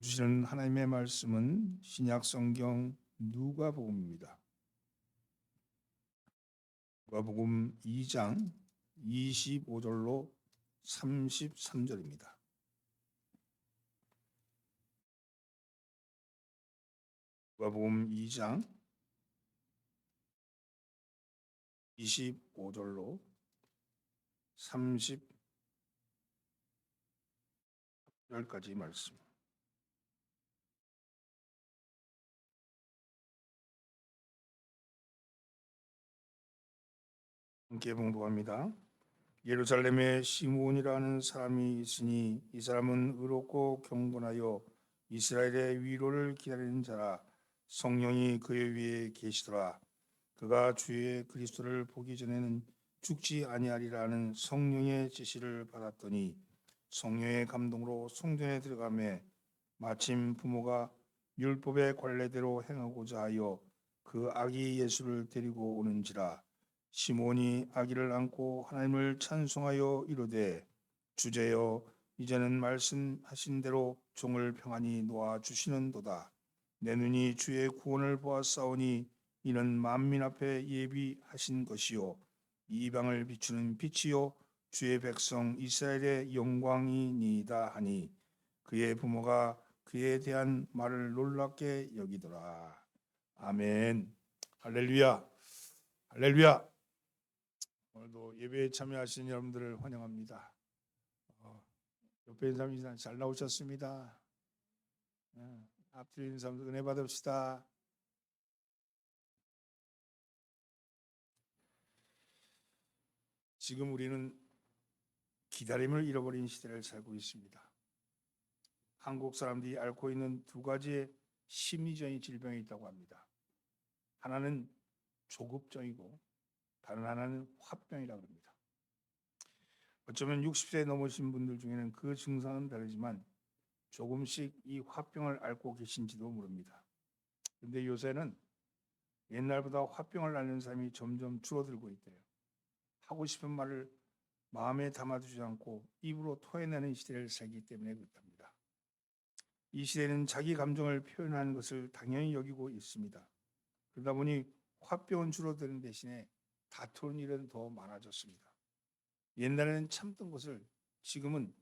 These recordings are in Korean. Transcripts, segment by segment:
주시는 하나님의 말씀은 신약 성경 누가복음입니다. 누가복음 2장 25절로 33절입니다. 누가복음 2장 25절로 30절까지 말씀. 함께 봉독합니다. 예루살렘에 시므온이라는 사람이 있으니 이 사람은 의롭고 경건하여 이스라엘의 위로를 기다리는 자라. 성령이 그의 위에 계시더라. 그가 주의 그리스도를 보기 전에는 죽지 아니하리라는 성령의 지시를 받았더니 성령의 감동으로 성전에 들어가매 마침 부모가 율법의 관례대로 행하고자 하여 그 아기 예수를 데리고 오는지라. 시몬이 아기를 안고 하나님을 찬송하여 이르되 주제여 이제는 말씀하신 대로 종을 평안히 놓아 주시는도다. 내 눈이 주의 구원을 보았사오니 이는 만민 앞에 예비하신 것이요 이방을 비추는 빛이요 주의 백성 이스라엘의 영광이니이다 하니 그의 부모가 그에 대한 말을 놀랍게 여기더라. 아멘. 할렐루야. 할렐루야. 오늘도 예배에 참여하신 여러분들을 환영합니다. 옆에 있는 사람이 잘 나오셨습니다. 앞뒤 있는 사람들 은혜 받읍시다. 지금 우리는 기다림을 잃어버린 시대를 살고 있습니다. 한국 사람들이 앓고 있는 두 가지의 심리적인 질병이 있다고 합니다. 하나는 조급증이고 다른 하나는 화병이라고 합니다. 어쩌면 60세 넘으신 분들 중에는 그 증상은 다르지만 조금씩 이 화병을 앓고 계신지도 모릅니다. 그런데 요새는 옛날보다 화병을 앓는 사람이 점점 줄어들고 있대요. 하고 싶은 말을 마음에 담아두지 않고 입으로 토해내는 시대를 살기 때문에 그렇답니다. 이 시대는 자기 감정을 표현하는 것을 당연히 여기고 있습니다. 그러다 보니 화병은 줄어드는 대신에 다투는 일은 더 많아졌습니다. 옛날에는 참던 것을 지금은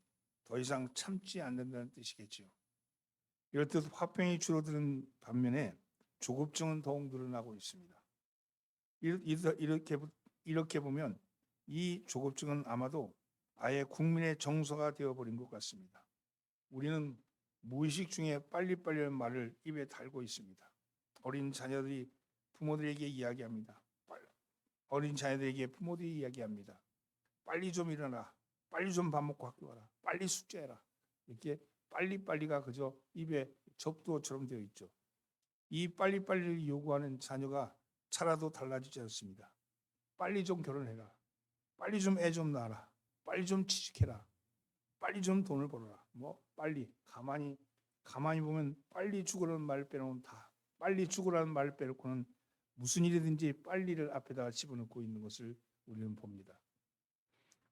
더 이상 참지 않는다는 뜻이겠죠. 이렇듯 화병이 줄어드는 반면에 조급증은 더욱 늘어나고 있습니다. 이렇게 보면 이 조급증은 아마도 아예 국민의 정서가 되어버린 것 같습니다. 우리는 무의식 중에 빨리빨리 말을 입에 달고 있습니다. 어린 자녀들이 부모들에게 이야기합니다. 어린 자녀들에게 부모들이 이야기합니다. 빨리 좀 일어나. 빨리 좀 밥 먹고 학교 가라. 빨리 숙제해라. 이렇게 빨리빨리가 그저 입에 접두어처럼 되어 있죠. 이 빨리빨리를 요구하는 자녀가 차라도 달라지지 않습니다. 빨리 좀 결혼해라. 빨리 좀 애 좀 낳아라. 빨리 좀 취직해라. 빨리 좀 돈을 벌어라. 빨리 가만히 보면 빨리 죽으라는 말 빼놓은 다 빨리 죽으라는 말 빼놓고는 무슨 일이든지 빨리를 앞에다가 집어넣고 있는 것을 우리는 봅니다.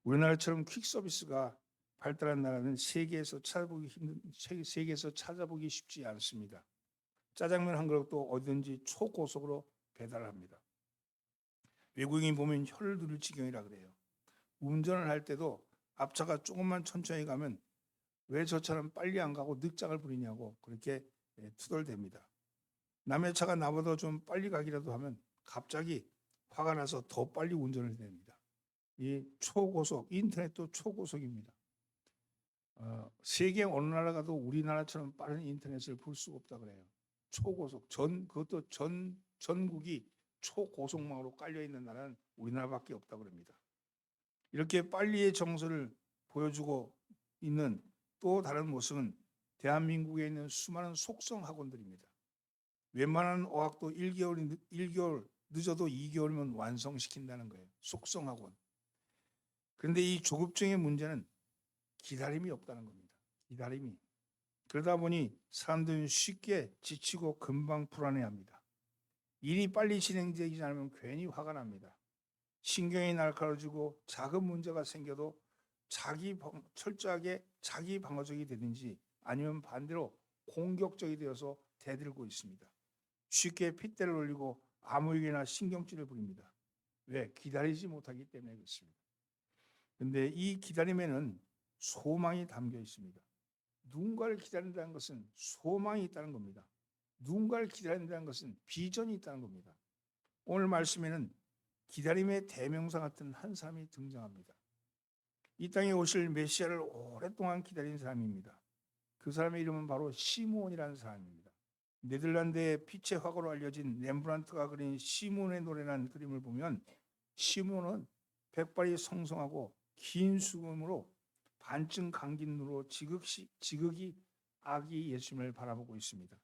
우리나라처럼 퀵 서비스가 발달한 나라는 세계에서 찾아보기 쉽지 않습니다. 짜장면 한 그릇도 어디든지 초고속으로 배달합니다. 외국인 보면 혀를 두를 지경이라 그래요. 운전을 할 때도 앞차가 조금만 천천히 가면 왜 저 차는 빨리 안 가고 늑장을 부리냐고 그렇게 투덜댑니다. 남의 차가 나보다 좀 빨리 가기라도 하면 갑자기 화가 나서 더 빨리 운전을 해냅니다. 이 초고속, 인터넷도 초고속입니다. 세계 어느 나라 가도 우리나라처럼 빠른 인터넷을 볼 수가 없다 그래요. 초고속, 그것도 전국이 초고속망으로 깔려있는 나라는 우리나라밖에 없다 그럽니다. 이렇게 빨리의 정서를 보여주고 있는 또 다른 모습은 대한민국에 있는 수많은 속성 학원들입니다. 웬만한 어학도 1개월 늦어도 2개월이면 완성시킨다는 거예요. 속성 학원. 그런데 이 조급증의 문제는 기다림이 없다는 겁니다. 기다림이. 그러다 보니 사람들은 쉽게 지치고 금방 불안해합니다. 일이 빨리 진행되지 않으면 괜히 화가 납니다. 신경이 날카로워지고 작은 문제가 생겨도 철저하게 자기 방어적이 되든지 아니면 반대로 공격적이 되어서 대들고 있습니다. 쉽게 핏대를 올리고 아무에게나 신경질을 부립니다. 왜? 기다리지 못하기 때문에 그렇습니다. 그런데 이 기다림에는 소망이 담겨 있습니다. 누군가를 기다린다는 것은 소망이 있다는 겁니다. 누군가를 기다린다는 것은 비전이 있다는 겁니다. 오늘 말씀에는 기다림의 대명사 같은 한 사람이 등장합니다. 이 땅에 오실 메시아를 오랫동안 기다린 사람입니다. 그 사람의 이름은 바로 시므온이라는 사람입니다. 네덜란드의 빛의 화가로 알려진 렘브란트가 그린 시므온의 노래라는 그림을 보면 시므온은 백발이 성성하고 긴 수금으로 반쯤 감긴 눈으로 지극히 아기 예수님을 바라보고 있습니다.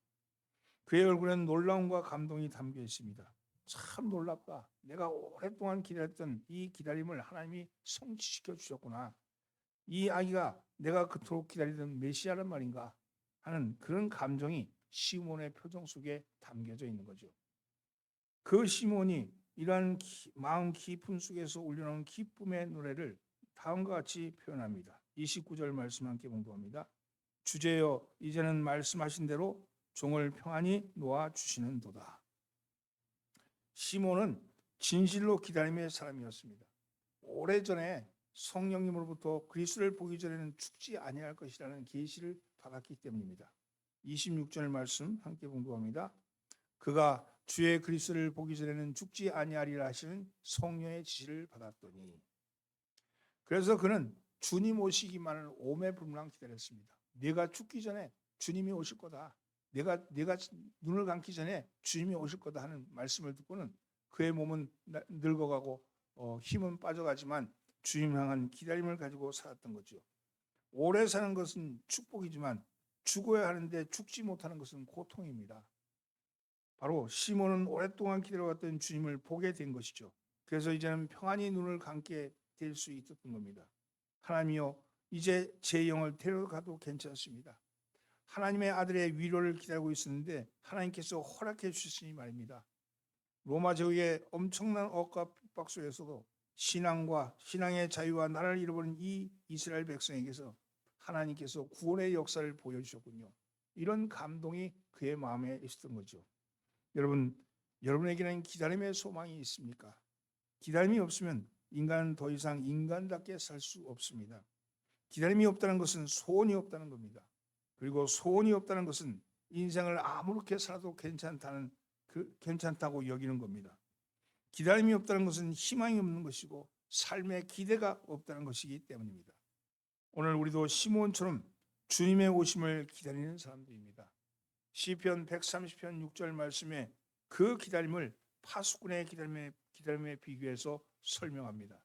그의 얼굴에는 놀라움과 감동이 담겨 있습니다. 참 놀랍다. 내가 오랫동안 기다렸던 이 기다림을 하나님이 성취시켜 주셨구나. 이 아기가 내가 그토록 기다리던 메시아란 말인가 하는 그런 감정이 시몬의 표정 속에 담겨져 있는 거죠. 그 시몬이 이러한 마음 깊은 속에서 울려나오는 기쁨의 노래를 다음과 같이 표현합니다. 29절 말씀 함께 공부합니다. 주제여 이제는 말씀하신 대로 종을 평안히 놓아 주시는도다. 시몬은 진실로 기다림의 사람이었습니다. 오래전에 성령님으로부터 그리스도를 보기 전에는 죽지 아니할 것이라는 계시를 받았기 때문입니다. 26절 말씀 함께 공부합니다. 그가 주의 그리스도를 보기 전에는 죽지 아니하리라 하시는 성령의 지시를 받았더니, 그래서 그는 주님 오시기만을 오매불망 기다렸습니다. 내가 죽기 전에 주님이 오실 거다. 내가 눈을 감기 전에 주님이 오실 거다 하는 말씀을 듣고는 그의 몸은 늙어가고 힘은 빠져가지만 주님 향한 기다림을 가지고 살았던 거죠. 오래 사는 것은 축복이지만 죽어야 하는데 죽지 못하는 것은 고통입니다. 바로 시몬은 오랫동안 기다려왔던 주님을 보게 된 것이죠. 그래서 이제는 평안히 눈을 감게 될 수 있었던 겁니다. 하나님이여, 이제 제 영을 데려가도 괜찮습니다. 하나님의 아들의 위로를 기다리고 있었는데 하나님께서 허락해 주셨으니 말입니다. 로마 제국의 엄청난 억압과 핍박 속에서도 신앙과 신앙의 자유와 나라를 잃어버린 이 이스라엘 백성에게서 하나님께서 구원의 역사를 보여주셨군요. 이런 감동이 그의 마음에 있었던 거죠. 여러분에게는 기다림의 소망이 있습니까? 기다림이 없으면 인간은 더 이상 인간답게 살 수 없습니다. 기다림이 없다는 것은 소원이 없다는 겁니다. 그리고 소원이 없다는 것은 인생을 아무렇게 살아도 괜찮다고 여기는 겁니다. 기다림이 없다는 것은 희망이 없는 것이고 삶에 기대가 없다는 것이기 때문입니다. 오늘 우리도 시므온처럼 주님의 오심을 기다리는 사람들입니다. 시편 130편 6절 말씀에 그 기다림을 파수꾼의 기다림에 비교해서 설명합니다.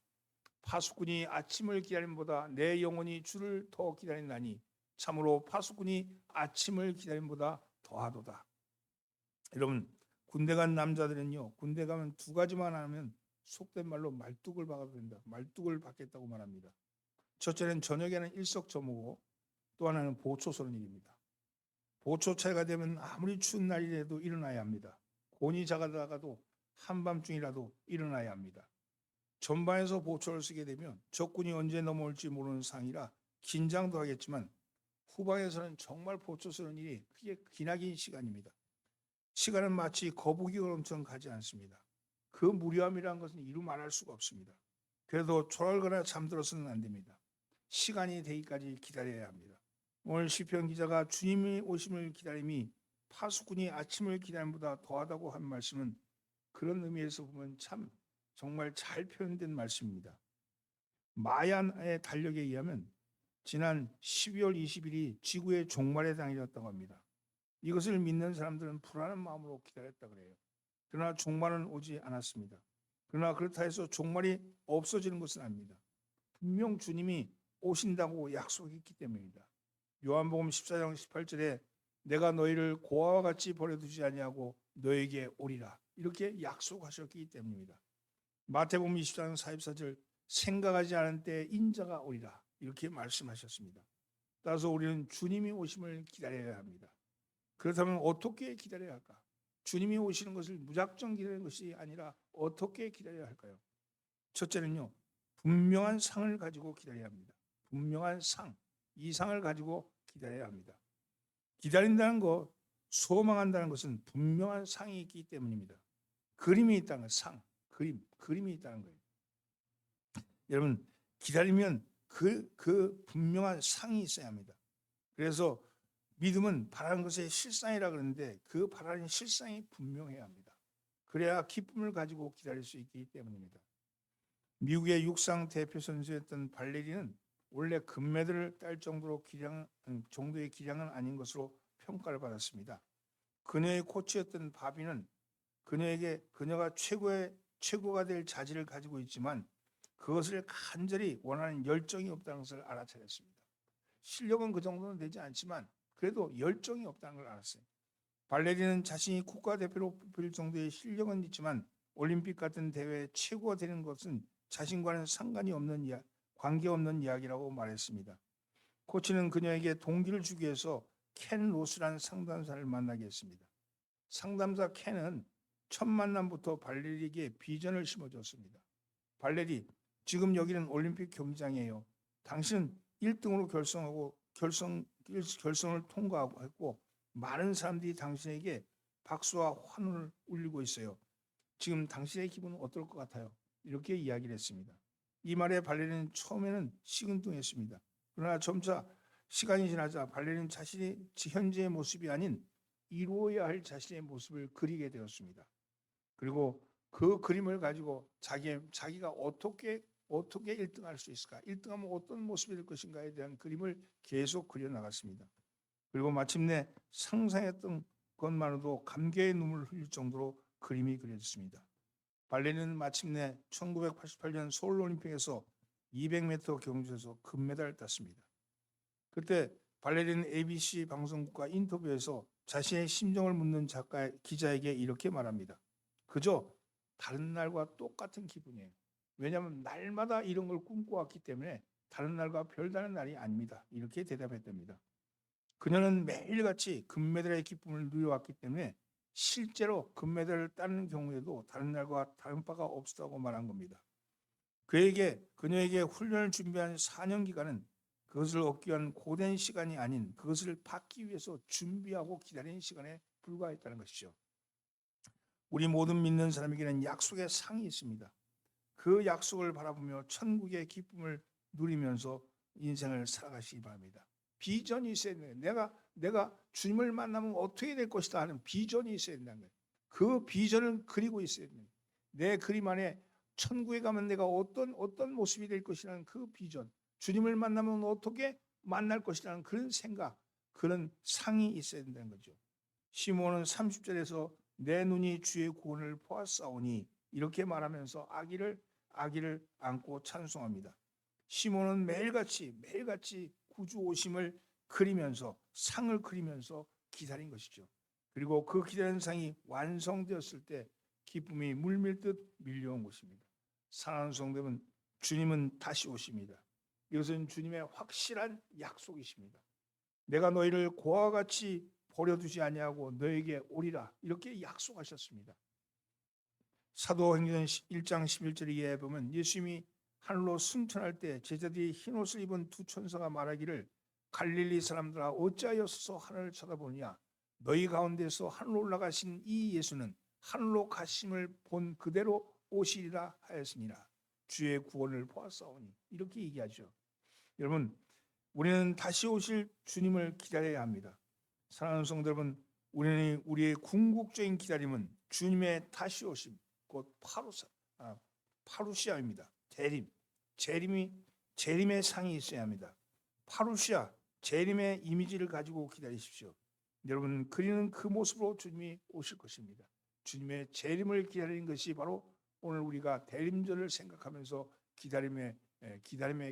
파수꾼이 아침을 기다림보다 내 영혼이 주를 더 기다린다니 참으로 파수꾼이 아침을 기다림보다 더하도다. 여러분, 군대 간 남자들은요, 군대 가면 두 가지만 하면 속된 말로 말뚝을 박아도 된다. 말뚝을 박겠다고 말합니다. 첫째는 저녁에는 일석저조고 또 하나는 보초 서는 일입니다. 보초 차이가 되면 아무리 추운 날이라도 일어나야 합니다. 곤이 작아다가도 한밤중이라도 일어나야 합니다. 전방에서 보초를 쓰게 되면 적군이 언제 넘어올지 모르는 상황이라 긴장도 하겠지만 후방에서는 정말 보초 서는 일이 크게 기나긴 시간입니다. 시간은 마치 거북이처럼 가지 않습니다. 그 무료함이라는 것은 이루 말할 수가 없습니다. 그래도 졸거나 잠들어서는 안 됩니다. 시간이 되기까지 기다려야 합니다. 오늘 시편 기자가 주님의 오심을 기다림이 파수꾼이 아침을 기다림보다 더하다고 한 말씀은 그런 의미에서 보면 참 정말 잘 표현된 말씀입니다. 마야의 달력에 의하면 지난 12월 20일이 지구의 종말의 당일이었다고 합니다. 이것을 믿는 사람들은 불안한 마음으로 기다렸다 그래요. 그러나 종말은 오지 않았습니다. 그러나 그렇다 해서 종말이 없어지는 것은 아닙니다. 분명 주님이 오신다고 약속했기 때문입니다. 요한복음 14장 18절에 내가 너희를 고아와 같이 버려두지 아니하고 너에게 오리라 이렇게 약속하셨기 때문입니다. 마태복음 24장 44절 생각하지 않은 때에 인자가 오리라 이렇게 말씀하셨습니다. 따라서 우리는 주님이 오심을 기다려야 합니다. 그렇다면 어떻게 기다려야 할까? 주님이 오시는 것을 무작정 기다리는 것이 아니라 어떻게 기다려야 할까요? 첫째는요, 분명한 상을 가지고 기다려야 합니다. 분명한 상, 이 상을 가지고 기다려야 합니다. 기다린다는 것, 소망한다는 것은 분명한 상이 있기 때문입니다. 그림이 있다는 것, 그림이 있다는 거예요. 여러분, 기다리면 그 분명한 상이 있어야 합니다. 그래서 믿음은 바라는 것의 실상이라 그러는데 그 바라는 실상이 분명해야 합니다. 그래야 기쁨을 가지고 기다릴 수 있기 때문입니다. 미국의 육상 대표 선수였던 발레리는 원래 금메달을 딸 정도의 기량은 아닌 것으로 평가를 받았습니다. 그녀의 코치였던 바비는 그녀가 최고가 될 자질을 가지고 있지만 그것을 간절히 원하는 열정이 없다는 것을 알아차렸습니다. 실력은 그 정도는 되지 않지만 그래도 열정이 없다는 걸 알았어요. 발레리는 자신이 국가대표로 뽑힐 정도의 실력은 있지만 올림픽 같은 대회에 최고가 되는 것은 자신과는 관계없는 이야기라고 말했습니다. 코치는 그녀에게 동기를 주기 위해서 켄 로스라는 상담사를 만나게 했습니다. 상담사 켄은 첫 만남부터 발레리에게 비전을 심어줬습니다. 발레리, 지금 여기는 올림픽 경기장이에요. 당신은 1등으로 결성을 통과하고 했고 많은 사람들이 당신에게 박수와 환호를 울리고 있어요. 지금 당신의 기분은 어떨 것 같아요? 이렇게 이야기를 했습니다. 이 말에 발레리는 처음에는 시큰둥했습니다. 그러나 점차 시간이 지나자 발레리는 자신의 현재의 모습이 아닌 이루어야 할 자신의 모습을 그리게 되었습니다. 그리고 그 그림을 가지고 자기가 어떻게 1등할 수 있을까? 1등하면 어떤 모습이 될 것인가에 대한 그림을 계속 그려나갔습니다. 그리고 마침내 상상했던 것만으로도 감개의 눈물을 흘릴 정도로 그림이 그려졌습니다. 발레리는 마침내 1988년 서울올림픽에서 200m 경주에서 금메달을 땄습니다. 그때 발레리는 ABC 방송국과 인터뷰에서 자신의 심정을 묻는 기자에게 이렇게 말합니다. 그저 다른 날과 똑같은 기분이에요. 왜냐하면 날마다 이런 걸 꿈꿔왔기 때문에 다른 날과 별다른 날이 아닙니다. 이렇게 대답했답니다. 그녀는 매일같이 금메달의 기쁨을 누려왔기 때문에 실제로 금메달을 따는 경우에도 다른 날과 다른 바가 없었다고 말한 겁니다. 그녀에게 훈련을 준비한 4년 기간은 그것을 얻기 위한 고된 시간이 아닌 그것을 받기 위해서 준비하고 기다리는 시간에 불과했다는 것이죠. 우리 모든 믿는 사람에게는 약속의 상이 있습니다. 그 약속을 바라보며 천국의 기쁨을 누리면서 인생을 살아가시기 바랍니다. 비전이 있어야 돼요. 내가 주님을 만나면 어떻게 될 것이다 하는 비전이 있어야 된다는 거예요. 그 비전을 그리고 있어야 됩니다. 내 그림 안에 천국에 가면 내가 어떤 모습이 될 것이라는 그 비전, 주님을 만나면 어떻게 만날 것이라는 그런 생각, 그런 상이 있어야 된다는 거죠. 시몬은 30절에서 내 눈이 주의 구원을 보았사오니 이렇게 말하면서 아기를 안고 찬송합니다. 시몬은 매일같이 구주 오심을 그리면서 상을 그리면서 기다린 것이죠. 그리고 그 기다린 상이 완성되었을 때 기쁨이 물밀듯 밀려온 것입니다. 사랑하는 성도분, 주님은 다시 오십니다. 이것은 주님의 확실한 약속이십니다. 내가 너희를 고아와 같이 버려두지 아니하고 너에게 오리라 이렇게 약속하셨습니다. 사도행전 1장 11절에 보면 예수님이 하늘로 승천할 때 제자들이 흰옷을 입은 두 천사가 말하기를 갈릴리 사람들아 어찌하여 서서 하늘을 쳐다보느냐 너희 가운데서 하늘로 올라가신 이 예수는 하늘로 가심을 본 그대로 오시리라 하였으니라 주의 구원을 보았사오니 이렇게 얘기하죠. 여러분, 우리는 다시 오실 주님을 기다려야 합니다. 사랑하는 성도 여러분, 우리의 궁극적인 기다림은 주님의 다시 오심, 곧 파루시아입니다. 재림의 상이 있어야 합니다. 파루시아, 재림의 이미지를 가지고 기다리십시오. 여러분, 그리는 그 모습으로 주님이 오실 것입니다. 주님의 재림을 기다리는 것이 바로 오늘 우리가 대림절을 생각하면서 기다림의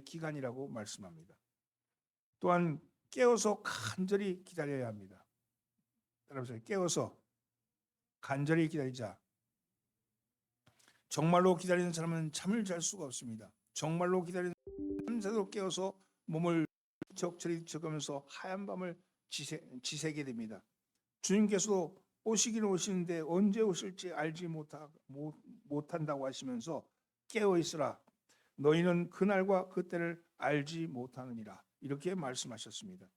기간이라고 말씀합니다. 또한 깨어서 간절히 기다려야 합니다. 따라서 깨어서 간절히 기다리자. 정말로 기다리는 사람은 잠을 잘 수가 없습니다. 정말로 기다리는 밤새도록 깨어서 몸을 적절히 뒤척으면서 하얀 밤을 지새게 됩니다. 주님께서도 오시기는 오시는데 언제 오실지 알지 못한다고 하시면서 깨어 있으라. 너희는 그날과 그때를 알지 못하느니라. 이렇게 말씀하셨습니다.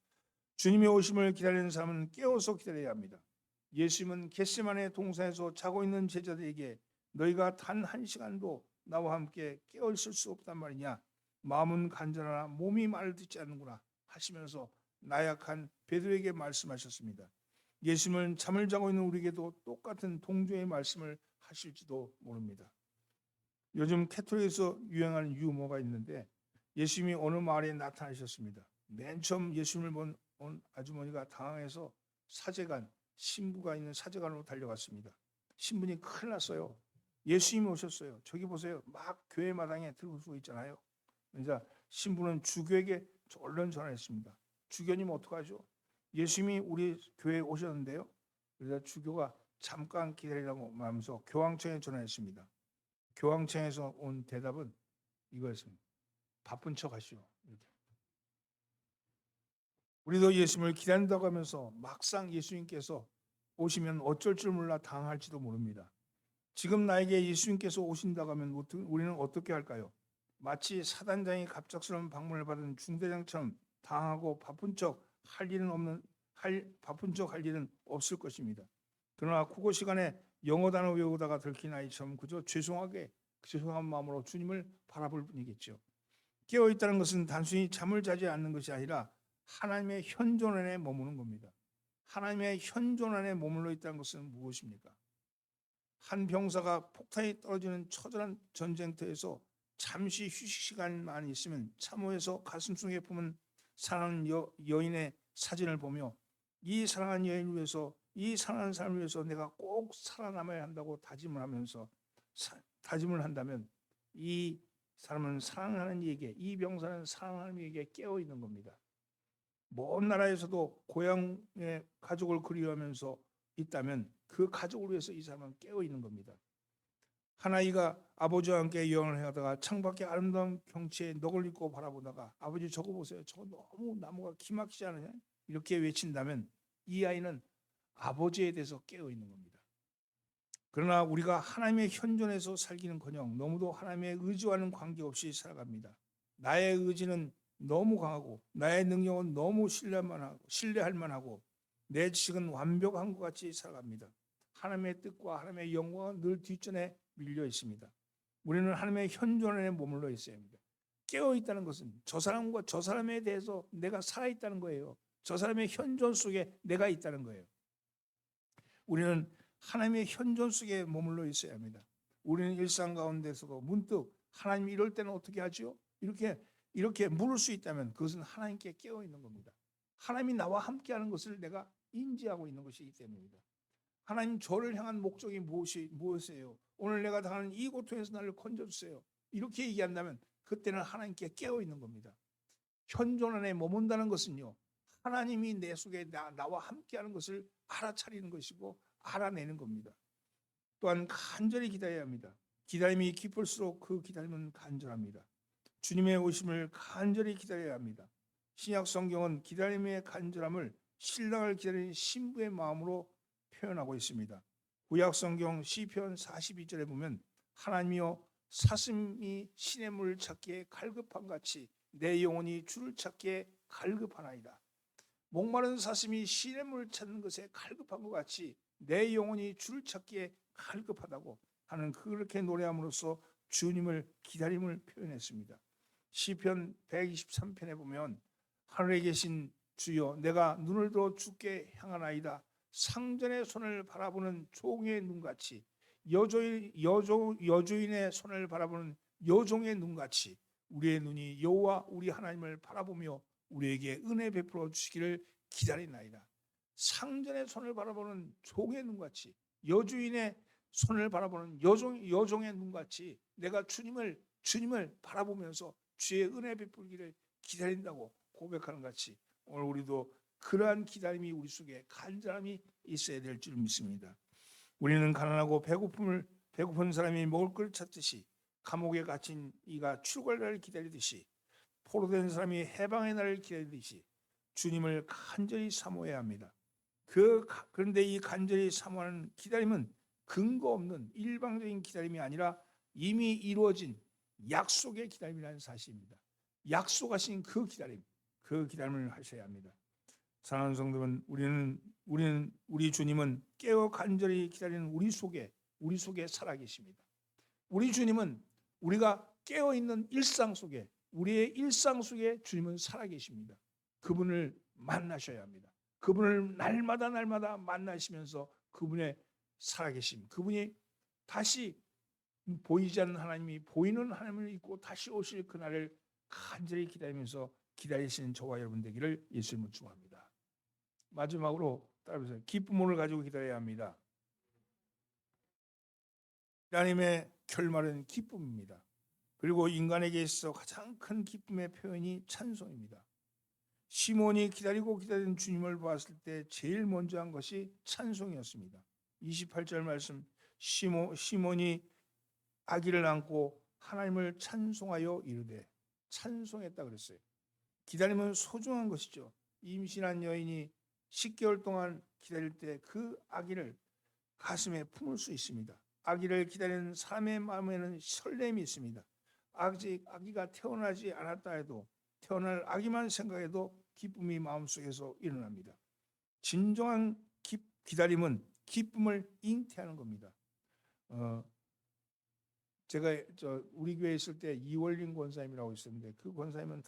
주님의 오심을 기다리는 사람은 깨어서 기다려야 합니다. 예수님은 겟세마네 동산에서 자고 있는 제자들에게 너희가 단 한 시간도 나와 함께 깨어 있을 수 없단 말이냐, 마음은 간절하나 몸이 말을 듣지 않는구나 하시면서 나약한 베드로에게 말씀하셨습니다. 예수님은 잠을 자고 있는 우리에게도 똑같은 동조의 말씀을 하실지도 모릅니다. 요즘 캐톨릭에서 유행하는 유머가 있는데, 예수님이 어느 마을에 나타나셨습니다. 맨 처음 예수님을 본 아주머니가 당황해서 사제관, 신부가 있는 사제관으로 달려갔습니다. 신부님 큰일 났어요. 예수님이 오셨어요. 저기 보세요. 막 교회 마당에 들고 있잖아요. 그러자 신부는 주교에게 얼른 전화했습니다. 주교님 어떡하죠? 예수님이 우리 교회에 오셨는데요. 그래서 주교가 잠깐 기다리라고 말하면서 교황청에 전화했습니다. 교황청에서 온 대답은 이거였습니다. 바쁜 척 하시오. 이렇게. 우리도 예수님을 기다린다고 하면서 막상 예수님께서 오시면 어쩔 줄 몰라 당할지도 모릅니다. 지금 나에게 예수님께서 오신다고 하면 우리는 어떻게 할까요? 마치 사단장이 갑작스러운 방문을 받은 중대장처럼 당하고 바쁜 척 할 일은 없을 것입니다. 그러나 국어 시간에 영어 단어 외우다가 들킨 아이처럼 그저 죄송한 마음으로 주님을 바라볼 뿐이겠죠. 깨어 있다는 것은 단순히 잠을 자지 않는 것이 아니라 하나님의 현존 안에 머무는 겁니다. 하나님의 현존 안에 머물러 있다는 것은 무엇입니까? 한 병사가 폭탄이 떨어지는 처절한 전쟁터에서 잠시 휴식 시간만 있으면 참호해서 가슴속에 품은 사랑하는 여인의 사진을 보며 이 사랑하는 여인을 위해서, 이 사랑하는 사람을 위해서 내가 꼭 살아남아야 한다고 다짐을 한다면 이 사람은 사랑하는 이에게, 이 병사는 사랑하는 이에게 깨어 있는 겁니다. 먼 나라에서도 고향의 가족을 그리워하면서 있다면 그 가족을 위해서 이 사람은 깨어 있는 겁니다. 한 아이가 아버지와 함께 여행을 하다가 창밖의 아름다운 경치에 넋을 잃고 바라보다가 아버지 저거 보세요. 저거 너무 나무가 기막히지 않으냐? 이렇게 외친다면 이 아이는 아버지에 대해서 깨어 있는 겁니다. 그러나 우리가 하나님의 현존에서 살기는커녕 너무도 하나님의 의지와는 관계없이 살아갑니다. 나의 의지는 너무 강하고 나의 능력은 너무 신뢰할 만하고 내 지식은 완벽한 것 같이 살아갑니다. 하나님의 뜻과 하나님의 영광은 늘 뒷전에 밀려 있습니다. 우리는 하나님의 현존 안에 머물러 있어야 합니다. 깨어 있다는 것은 저 사람과 저 사람에 대해서 내가 살아 있다는 거예요. 저 사람의 현존 속에 내가 있다는 거예요. 우리는 하나님의 현존 속에 머물러 있어야 합니다. 우리는 일상 가운데서도 문득 하나님이 이럴 때는 어떻게 하죠? 이렇게 물을 수 있다면 그것은 하나님께 깨어 있는 겁니다. 하나님이 나와 함께하는 것을 내가 인지하고 있는 것이기 때문입니다. 하나님 저를 향한 목적이 무엇이에요? 오늘 내가 당하는 이 고통에서 나를 건져주세요. 이렇게 얘기한다면 그때는 하나님께 깨어 있는 겁니다. 현존 안에 머문다는 것은요, 하나님이 내 속에 나와 함께하는 것을 알아차리는 것이고 알아내는 겁니다. 또한 간절히 기다려야 합니다. 기다림이 깊을수록 그 기다림은 간절합니다. 주님의 오심을 간절히 기다려야 합니다. 신약 성경은 기다림의 간절함을 신랑을 기다리는 신부의 마음으로 표현하고 있습니다. 구약 성경 시편 42절에 보면 하나님이여 사슴이 시냇물을 찾기에 갈급한 같이 내 영혼이 주를 찾기에 갈급하나이다. 목마른 사슴이 시냇물을 찾는 것에 갈급한 것 같이 내 영혼이 주를 찾기에 갈급하다고 하는 그렇게 노래함으로써 주님을 기다림을 표현했습니다. 시편 123편에 보면 하늘에 계신 주여 내가 눈을 들어 주께 향하나이다. 상전의 손을 바라보는 종의 눈같이 여주인의 손을 바라보는 여종의 눈같이 우리의 눈이 여호와 우리 하나님을 바라보며 우리에게 은혜 베풀어 주시기를 기다리나이다. 상전의 손을 바라보는 종의 눈같이 여주인의 손을 바라보는 여종의 눈같이 내가 주님을 바라보면서 주의 은혜 베풀기를 기다린다고 고백하는 같이 오늘 우리도 그러한 기다림이 우리 속에 간절함이 있어야 될 줄 믿습니다. 우리는 가난하고 배고픈 사람이 먹을 걸 찾듯이 감옥에 갇힌 이가 출구할 날을 기다리듯이 포로된 사람이 해방의 날을 기다리듯이 주님을 간절히 사모해야 합니다. 그런데 이 간절히 사모하는 기다림은 근거 없는 일방적인 기다림이 아니라 이미 이루어진 약속의 기다림이라는 사실입니다. 약속하신 그 기다림을 하셔야 합니다. 사랑하는 성도는 우리 주님은 깨어 간절히 기다리는 우리 속에 살아계십니다. 우리 주님은 우리가 깨어 있는 일상 속에, 우리의 일상 속에 주님은 살아계십니다. 그분을 만나셔야 합니다. 그분을 날마다 만나시면서 그분의 살아계심, 그분이 다시 보이지 않는 하나님이 보이는 하나님을 잊고 다시 오실 그날을 간절히 기다리면서 기다리시는 저와 여러분 되기를 예수님을 축원합니다. 마지막으로 따라해보세요. 기쁨을 가지고 기다려야 합니다. 하나님의 결말은 기쁨입니다. 그리고 인간에게 있어 가장 큰 기쁨의 표현이 찬송입니다. 시몬이 기다리는 주님을 보았을 때 제일 먼저 한 것이 찬송이었습니다. 28절 말씀, 시몬이 아기를 안고 하나님을 찬송하여 이르되, 찬송했다 그랬어요. 기다림은 소중한 것이죠. 임신한 여인이 10개월 동안 기다릴 때 그 아기를 가슴에 품을 수 있습니다. 아기를 기다리는 사람의 마음에는 설렘이 있습니다. 아직 아기가 태어나지 않았다 해도, 태어날 아기만 생각해도 기쁨이 마음속에서 일어납니다. 진정한 기다림은 기쁨을 잉태하는 겁니다. 제가 우리 교회에 있을 때 이월린 권사님이라고 있었는데, 그 권사님은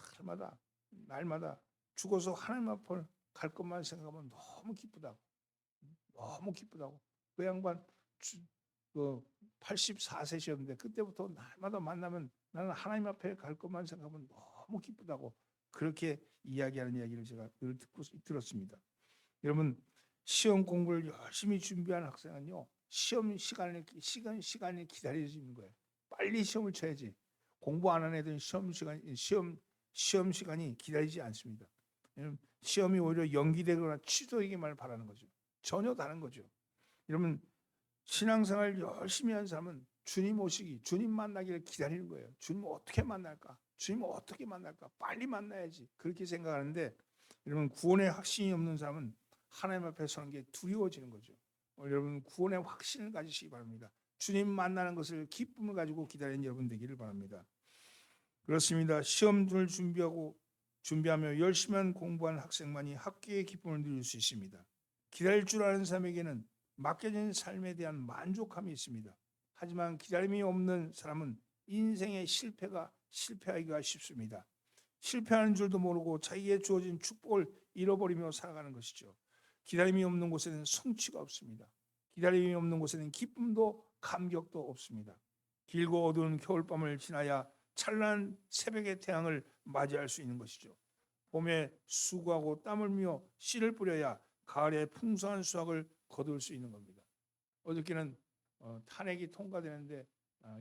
날마다 죽어서 하나님 앞을 갈 것만 생각하면 너무 기쁘다고. 그 양반 84세셨는데 그때부터 날마다 만나면 나는 하나님 앞에 갈 것만 생각하면 너무 기쁘다고 그렇게 이야기하는 이야기를 제가 늘 들었습니다. 여러분, 시험 공부를 열심히 준비하는 학생은요, 시험 시간을 기다려주는 거예요. 빨리 시험을 쳐야지. 공부 안 하는 애들은 시험 시간이 기다리지 않습니다. 시험이 오히려 연기되거나 취소되기만 바라는 거죠. 전혀 다른 거죠. 여러분, 신앙생활 열심히 하는 사람은 주님 오시기, 주님 만나기를 기다리는 거예요. 주님 어떻게 만날까? 빨리 만나야지. 그렇게 생각하는데, 여러분, 구원의 확신이 없는 사람은 하나님 앞에 서는 게 두려워지는 거죠. 여러분, 구원의 확신을 가지시기 바랍니다. 주님 만나는 것을 기쁨을 가지고 기다리는 여러분 되기를 바랍니다. 그렇습니다. 시험을 준비하며 열심히 공부하는 학생만이 학교의 기쁨을 누릴 수 있습니다. 기다릴 줄 아는 사람에게는 맡겨진 삶에 대한 만족함이 있습니다. 하지만 기다림이 없는 사람은 인생의 실패하기가 쉽습니다. 실패하는 줄도 모르고 자기에게 주어진 축복을 잃어버리며 살아가는 것이죠. 기다림이 없는 곳에는 성취가 없습니다. 기다림이 없는 곳에는 기쁨도 감격도 없습니다. 길고 어두운 겨울밤을 지나야 찬란한 새벽의 태양을 맞이할 수 있는 것이죠. 봄에 수고하고 땀을 흘리며 씨를 뿌려야 가을에 풍성한 수확을 거둘 수 있는 겁니다. 어저께는 탄핵이 통과되는데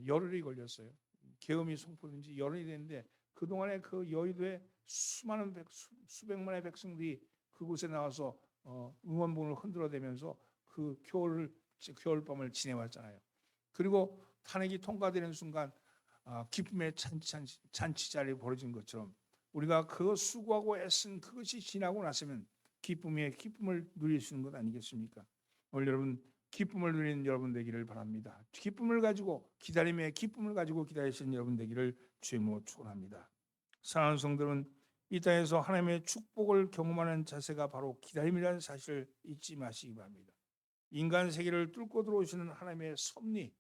열흘이 걸렸어요. 계엄이 선포된지 열흘이 됐는데 그동안에 그 여의도에 수백만의 백성들이 그곳에 나와서 응원봉을 흔들어대면서 그 겨울밤을 지내왔잖아요. 그리고 탄핵이 통과되는 순간 기쁨의 잔치자리 벌어진 것처럼 우리가 그 수고하고 애쓴 그것이 지나고 나서면 기쁨을 누릴 수 있는 것 아니겠습니까? 오늘 여러분, 기쁨을 누리는 여러분 되기를 바랍니다. 기다림의 기쁨을 가지고 기다리시는 여러분 되기를 주님으로 축원합니다. 사랑하는 성도는 이 땅에서 하나님의 축복을 경험하는 자세가 바로 기다림이라는 사실을 잊지 마시기 바랍니다. 인간 세계를 뚫고 들어오시는 하나님의 섭리,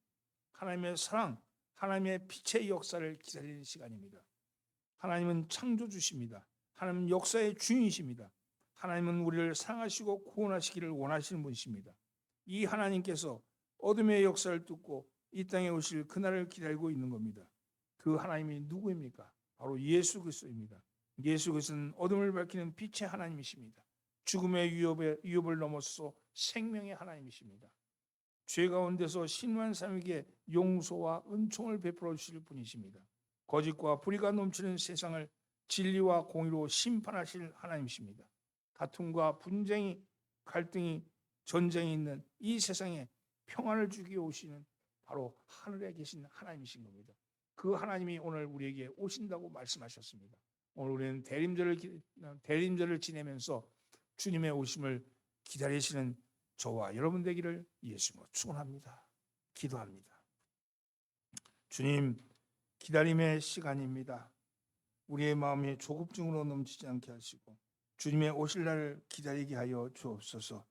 하나님의 사랑, 하나님의 빛의 역사를 기다리는 시간입니다. 하나님은 창조주십니다. 하나님은 역사의 주인이십니다. 하나님은 우리를 사랑하시고 구원하시기를 원하시는 분이십니다. 이 하나님께서 어둠의 역사를 뚫고 이 땅에 오실 그날을 기다리고 있는 겁니다. 그 하나님이 누구입니까? 바로 예수 그리스도입니다. 예수 그리스도는 어둠을 밝히는 빛의 하나님이십니다. 죽음의 위협을 넘어서 생명의 하나님이십니다. 죄 가운데서 신유한 사람에게 용서와 은총을 베풀어 주실 분이십니다. 거짓과 불의가 넘치는 세상을 진리와 공의로 심판하실 하나님이십니다. 다툼과 분쟁이, 갈등이, 전쟁이 있는 이 세상에 평안을 주기 오시는 바로 하늘에 계신 하나님이신 겁니다. 그 하나님이 오늘 우리에게 오신다고 말씀하셨습니다. 오늘 우리는 대림절을 지내면서 주님의 오심을 기다리시는 저와 여러분 되기를 예수님으로 축원합니다. 기도합니다. 주님, 기다림의 시간입니다. 우리의 마음이 조급증으로 넘치지 않게 하시고 주님의 오실 날을 기다리게 하여 주옵소서.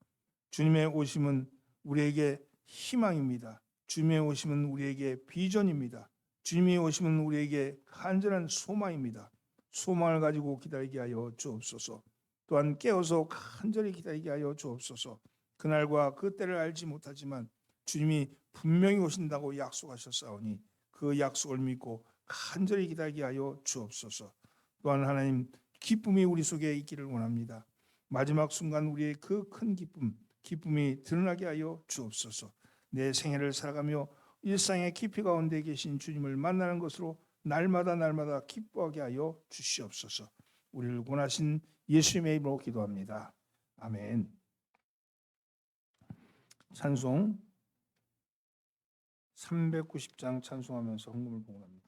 주님의 오심은 우리에게 희망입니다. 주님의 오심은 우리에게 비전입니다. 주님의 오심은 우리에게 간절한 소망입니다. 소망을 가지고 기다리게 하여 주옵소서. 또한 깨어서 간절히 기다리게 하여 주옵소서. 그날과 그 때를 알지 못하지만 주님이 분명히 오신다고 약속하셨사오니 그 약속을 믿고 간절히 기다리게 하여 주옵소서. 또한 하나님, 기쁨이 우리 속에 있기를 원합니다. 마지막 순간 우리의 그 큰 기쁨이 드러나게 하여 주옵소서. 내 생애를 살아가며 일상의 깊이 가운데 계신 주님을 만나는 것으로 날마다 기뻐하게 하여 주시옵소서. 우리를 구원하신 예수님의 이름으로 기도합니다. 아멘. 찬송 390장 찬송하면서 헌금을 봉헌합니다.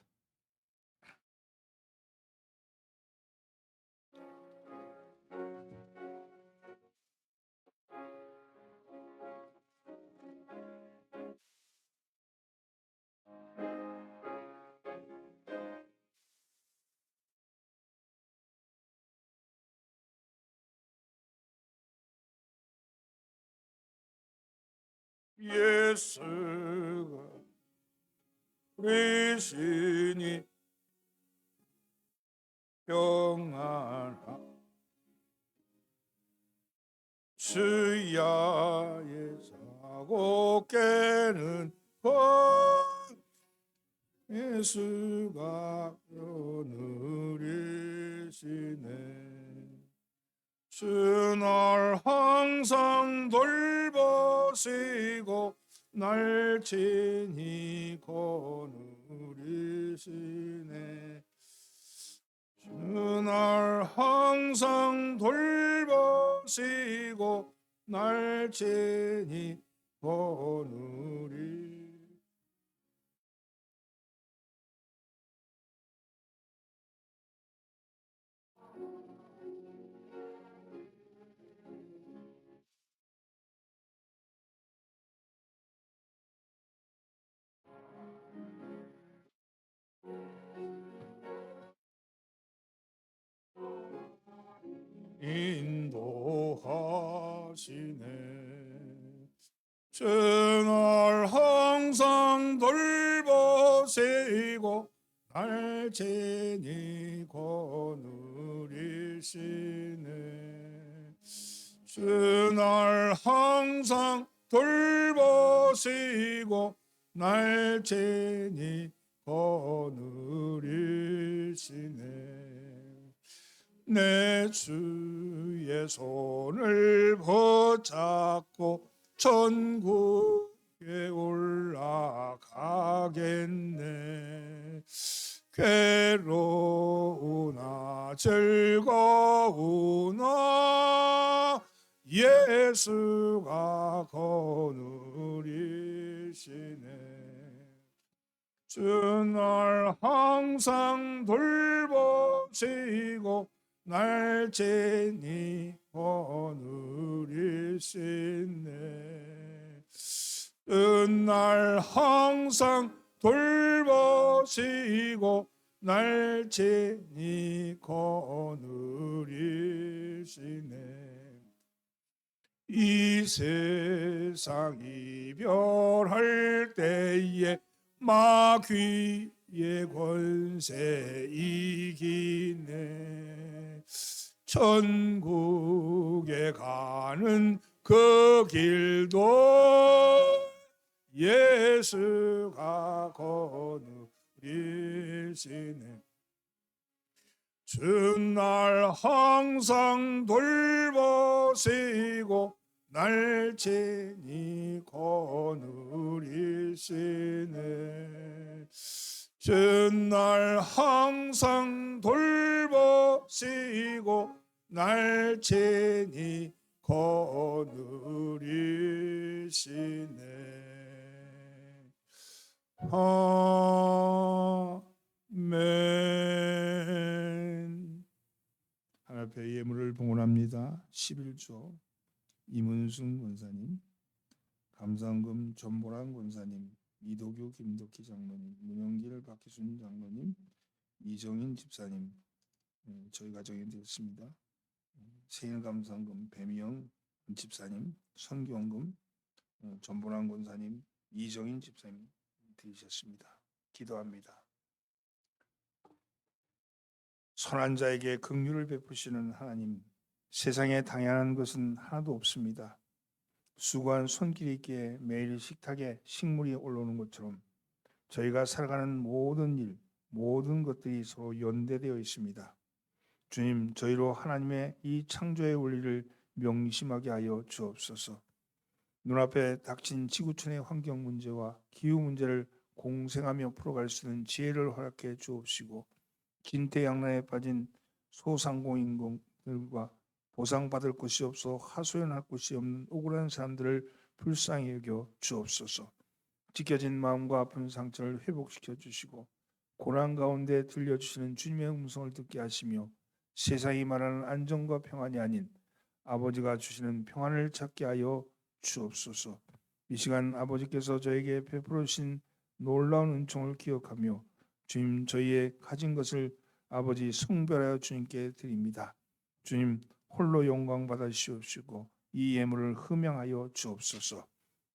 예수가 우리 신이 평안하 주야의 사고 깨는 것 예수가 오늘이시네. 주날 항상 돌보시고 날 친히 거느리시네. 주날 항상 돌보시고 날 친히 거느리. 인도하시네. 주날 항상 돌보시고 날 친히 거느리시네. 주날 항상 돌보시고 날 친히 거느리시네. 내 주의 손을 붙잡고 천국에 올라가겠네. 괴로우나 즐거우나 예수가 거느리시네. 주날 항상 돌보시고 날 친히 거느리시네. 주날 항상 돌보시고 날 친히 거느리시네. 이 세상 이별할 때에 마귀의 권세 이기네. 천국에 가는 그 길도 예수가 거느리시네. 주날 항상 돌보시고 날 친히 거느리시네. 주날 항상 돌보시고 날 친히 거느리시네. 아멘. 하나님 앞에 예물을 봉헌합니다. 11조 이문순 권사님, 감상금 전보란 권사님, 이도규 김덕희 장로님, 문영길 박희순 장로님, 이정인 집사님, 저희 가정이 되었습니다. 생일감사헌금 배미영 집사님, 선교헌금 전보람 권사님, 이정인 집사님 드리셨습니다. 기도합니다. 선한 자에게 긍휼을 베푸시는 하나님, 세상에 당연한 것은 하나도 없습니다. 수고한 손길이 있기에 매일 식탁에 식물이 올라오는 것처럼 저희가 살아가는 모든 일, 모든 것들이 서로 연대되어 있습니다. 주님, 저희로 하나님의 이 창조의 원리를 명심하게 하여 주옵소서. 눈앞에 닥친 지구촌의 환경 문제와 기후 문제를 공생하며 풀어갈 수 있는 지혜를 허락해 주옵시고, 긴태양난에 빠진 소상공인들과 보상받을 곳이 없어 하소연할 곳이 없는 억울한 사람들을 불쌍히 여겨 주옵소서. 찢겨진 마음과 아픈 상처를 회복시켜 주시고, 고난 가운데 들려주시는 주님의 음성을 듣게 하시며, 세상이 말하는 안정과 평안이 아닌 아버지가 주시는 평안을 찾게 하여 주옵소서. 이 시간 아버지께서 저에게 베풀어 주신 놀라운 은총을 기억하며 주님, 저희의 가진 것을 아버지 성별하여 주님께 드립니다. 주님, 홀로 영광 받으시옵시고 이 예물을 흠양하여 주옵소서.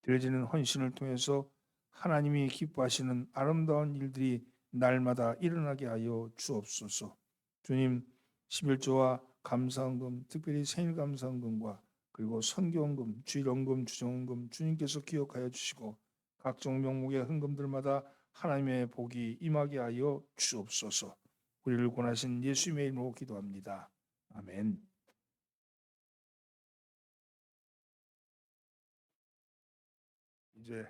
드려지는 헌신을 통해서 하나님이 기뻐하시는 아름다운 일들이 날마다 일어나게 하여 주옵소서. 주님, 11조와 감사헌금, 특별히 생일감사헌금과 그리고 선교헌금, 주일헌금, 주정헌금 주님께서 기억하여 주시고 각종 명목의 헌금들마다 하나님의 복이 임하게 하여 주옵소서. 우리를 권하신 예수님의 이름으로 기도합니다. 아멘. 이제